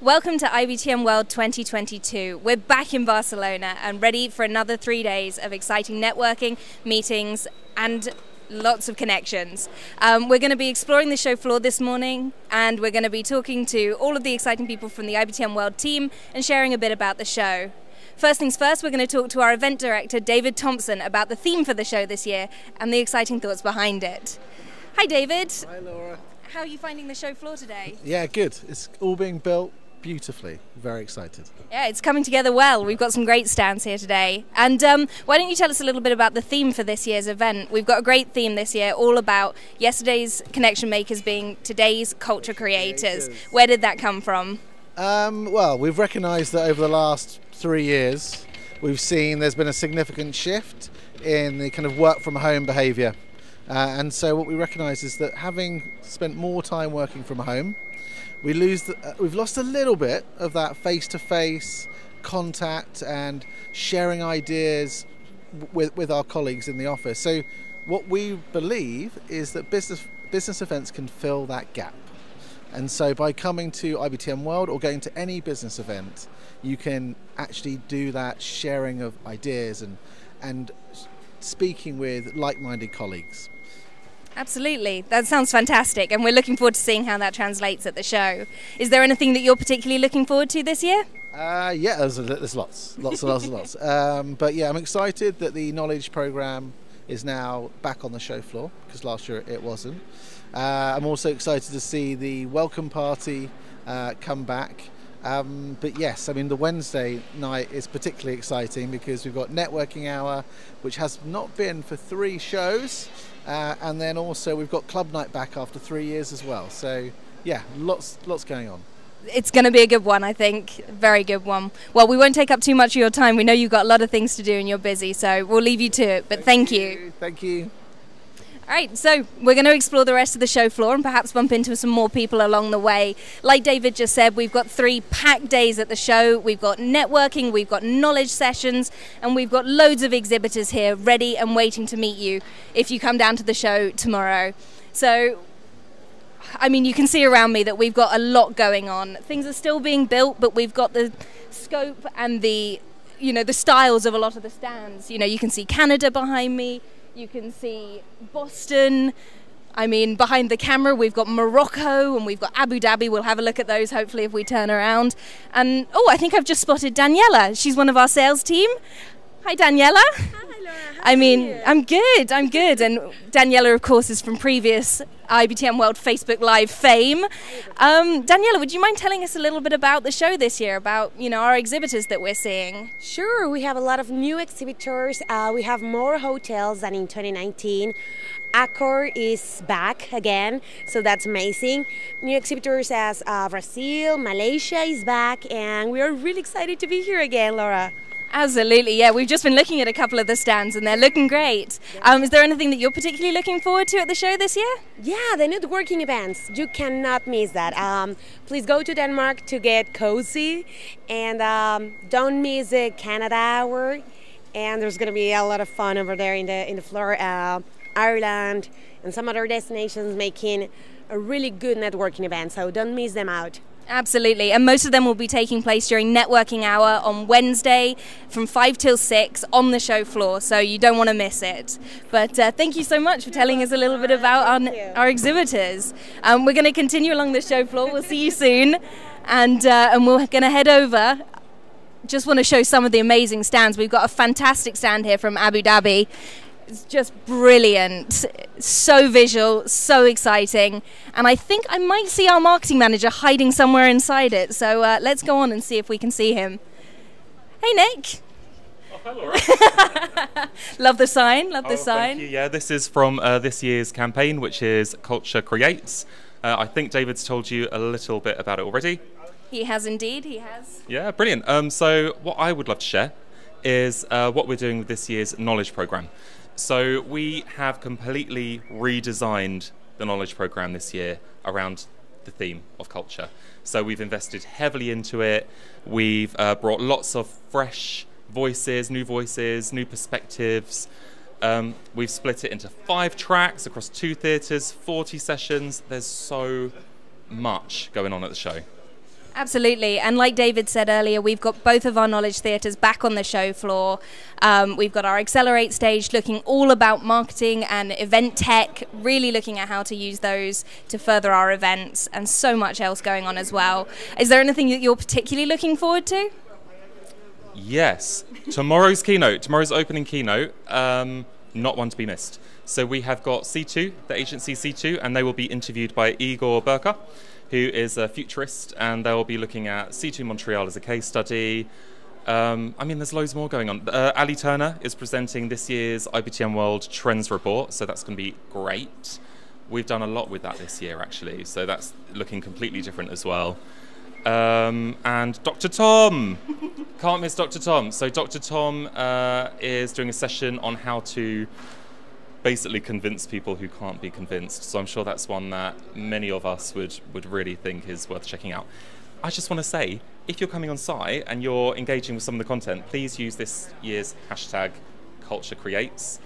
Welcome to IBTM World 2022. We're back in Barcelona and ready for another 3 days of exciting networking, meetings and lots of connections. We're going to be exploring the show floor this morning, and we're going to be talking to all of the exciting people from the IBTM World team and sharing a bit about the show. First things first, we're going to talk to our event director, David Thompson, about the theme for the show this year and the exciting thoughts behind it. Hi, David. Hi, Laura. How are you finding the show floor today? Yeah, good. It's all being built beautifully. Very excited. Yeah, it's coming together well. We've got some great stands here today. And why don't you tell us a little bit about the theme for this year's event? We've got a great theme this year, all about yesterday's connection makers being today's culture creators. Where did that come from? Well, we've recognised that over the last 3 years, we've seen there's been a significant shift in the kind of work from home behaviour. And so what we recognise is that having spent more time working from home, we've lost a little bit of that face-to-face contact and sharing ideas with our colleagues in the office. So what we believe is that business events can fill that gap. And so by coming to IBTM World or going to any business event, you can actually do that sharing of ideas and speaking with like-minded colleagues. Absolutely, that sounds fantastic, and we're looking forward to seeing how that translates at the show. Is there anything that you're particularly looking forward to this year? Yeah, there's lots. But yeah, I'm excited that the knowledge program is now back on the show floor, because last year it wasn't. I'm also excited to see the welcome party come back. But yes, I mean, the Wednesday night is particularly exciting because we've got networking hour, which has not been for 3 shows. And then also we've got club night back after 3 years as well. So yeah, lots going on. It's going to be a good one, I think. Very good one. Well, we won't take up too much of your time. We know you've got a lot of things to do and you're busy, so we'll leave you to it. But thank you. Thank you. All right, so we're going to explore the rest of the show floor and perhaps bump into some more people along the way. Like David just said, we've got 3 packed days at the show. We've got networking, we've got knowledge sessions, and we've got loads of exhibitors here ready and waiting to meet you if you come down to the show tomorrow. So, I mean, you can see around me that we've got a lot going on. Things are still being built, but we've got the scope and the styles of a lot of the stands. You know, you can see Canada behind me. You can see Boston. I mean, behind the camera, we've got Morocco and we've got Abu Dhabi. We'll have a look at those, hopefully, if we turn around. And, oh, I think I've just spotted Daniela. She's one of our sales team. Hi, Daniela. Hi, Laura. How are you? I'm good. And Daniela, of course, is from previous IBTM World Facebook Live fame. Daniela, would you mind telling us a little bit about the show this year, about, our exhibitors that we're seeing? Sure, we have a lot of new exhibitors. We have more hotels than in 2019. Accor is back again, so that's amazing. New exhibitors as Brazil, Malaysia is back, and we are really excited to be here again, Laura. Absolutely, yeah. We've just been looking at a couple of the stands and they're looking great. Is there anything that you're particularly looking forward to at the show this year? Yeah, the networking events. You cannot miss that. Please go to Denmark to get cozy, and don't miss the Canada hour. And there's going to be a lot of fun over there in the floor. Ireland and some other destinations making a really good networking event, so don't miss them out. Absolutely, and most of them will be taking place during networking hour on Wednesday from 5 till 6 on the show floor, so you don't want to miss it. But thank you so much for telling us a little bit about our exhibitors. We're going to continue along the show floor. We'll see you soon, and we're going to head over. Just want to show some of the amazing stands. We've got a fantastic stand here from Abu Dhabi. It's just brilliant, so visual, so exciting, and I think I might see our marketing manager hiding somewhere inside it, so let's go on and see if we can see him. Hey, Nick. Oh, hi, Laura. Love the sign, love the sign. Thank you. Yeah, this is from this year's campaign, which is Culture Creates. I think David's told you a little bit about it already. He has indeed, he has. Yeah, brilliant. So what I would love to share is what we're doing with this year's knowledge program. So we have completely redesigned the knowledge program this year around the theme of culture. So we've invested heavily into it. We've brought lots of fresh voices, new perspectives. We've split it into 5 tracks across 2 theatres, 40 sessions. There's so much going on at the show. Absolutely, and like David said earlier, we've got both of our knowledge theatres back on the show floor. We've got our Accelerate stage looking all about marketing and event tech, really looking at how to use those to further our events, and so much else going on as well. Is there anything that you're particularly looking forward to? Yes, tomorrow's opening keynote, not one to be missed. So we have got C2, the agency C2, and they will be interviewed by Igor Burka, who is a futurist, and they'll be looking at C2 Montreal as a case study. I mean, there's loads more going on. Ali Turner is presenting this year's IBTM World Trends Report, so that's going to be great. We've done a lot with that this year, actually, so that's looking completely different as well. And Dr. Tom! Can't miss Dr. Tom. So Dr. Tom is doing a session on how to basically convince people who can't be convinced. So I'm sure that's one that many of us would really think is worth checking out. I just want to say, if you're coming on site and you're engaging with some of the content, please use this year's hashtag #CultureCreates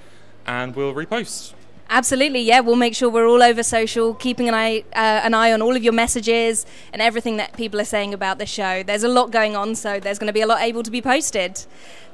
and we'll repost. Absolutely, yeah. We'll make sure we're all over social, keeping an eye on all of your messages and everything that people are saying about the show. There's a lot going on, so there's going to be a lot able to be posted.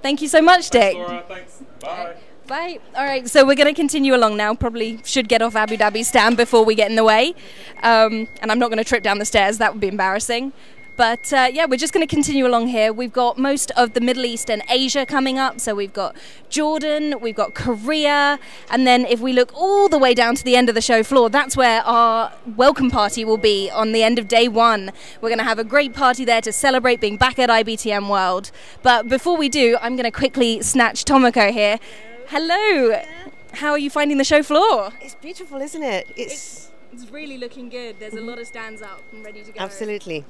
Thank you so much, Dick. Thanks, Laura. Thanks. Bye. Bye. All right, so we're going to continue along now. Probably should get off Abu Dhabi stand before we get in the way. And I'm not going to trip down the stairs. That would be embarrassing. But yeah, we're just going to continue along here. We've got most of the Middle East and Asia coming up. So we've got Jordan, we've got Korea. And then if we look all the way down to the end of the show floor, that's where our welcome party will be on the end of day one. We're going to have a great party there to celebrate being back at IBTM World. But before we do, I'm going to quickly snatch Tomoko here. Hello. How are you finding the show floor? It's beautiful, isn't it? It's really looking good. There's a lot of stands up and ready to go. Absolutely.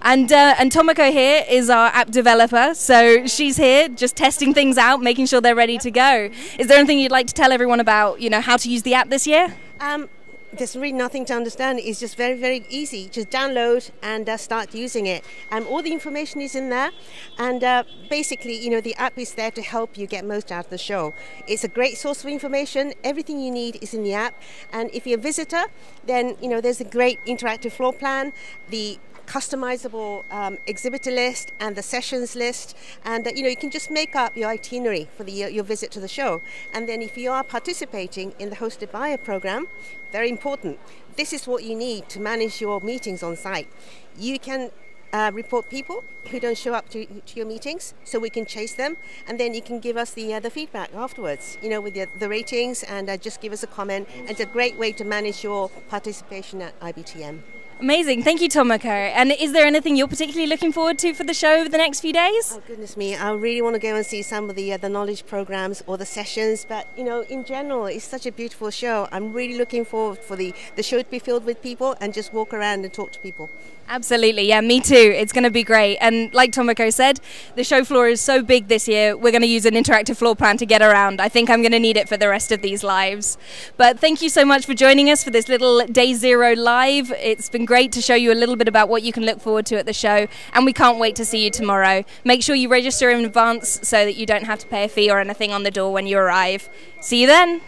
And Tomoko here is our app developer, so she's here just testing things out, making sure they're ready to go. Is there anything you'd like to tell everyone about, how to use the app this year? There's really nothing to understand. It's just very, very easy. Just download and start using it. All the information is in there, and basically, the app is there to help you get most out of the show. It's a great source of information. Everything you need is in the app, and if you're a visitor, then there's a great interactive floor plan, the customizable exhibitor list and the sessions list, and you can just make up your itinerary for your visit to the show. And then if you are participating in the hosted buyer program, very important, this is what you need to manage your meetings on site. You can report people who don't show up to your meetings, so we can chase them, and then you can give us the feedback afterwards, with the ratings, and just give us a comment. It's a great way to manage your participation at IBTM. Amazing. Thank you, Tomoko. And is there anything you're particularly looking forward to for the show over the next few days? Oh, goodness me. I really want to go and see some of the knowledge programs or the sessions. But, in general, it's such a beautiful show. I'm really looking forward for the show to be filled with people and just walk around and talk to people. Absolutely. Yeah, me too. It's going to be great. And like Tomoko said, the show floor is so big this year, we're going to use an interactive floor plan to get around. I think I'm going to need it for the rest of these lives. But thank you so much for joining us for this little Day Zero live. It's been great to show you a little bit about what you can look forward to at the show, and we can't wait to see you tomorrow. Make sure you register in advance so that you don't have to pay a fee or anything on the door when you arrive. See you then.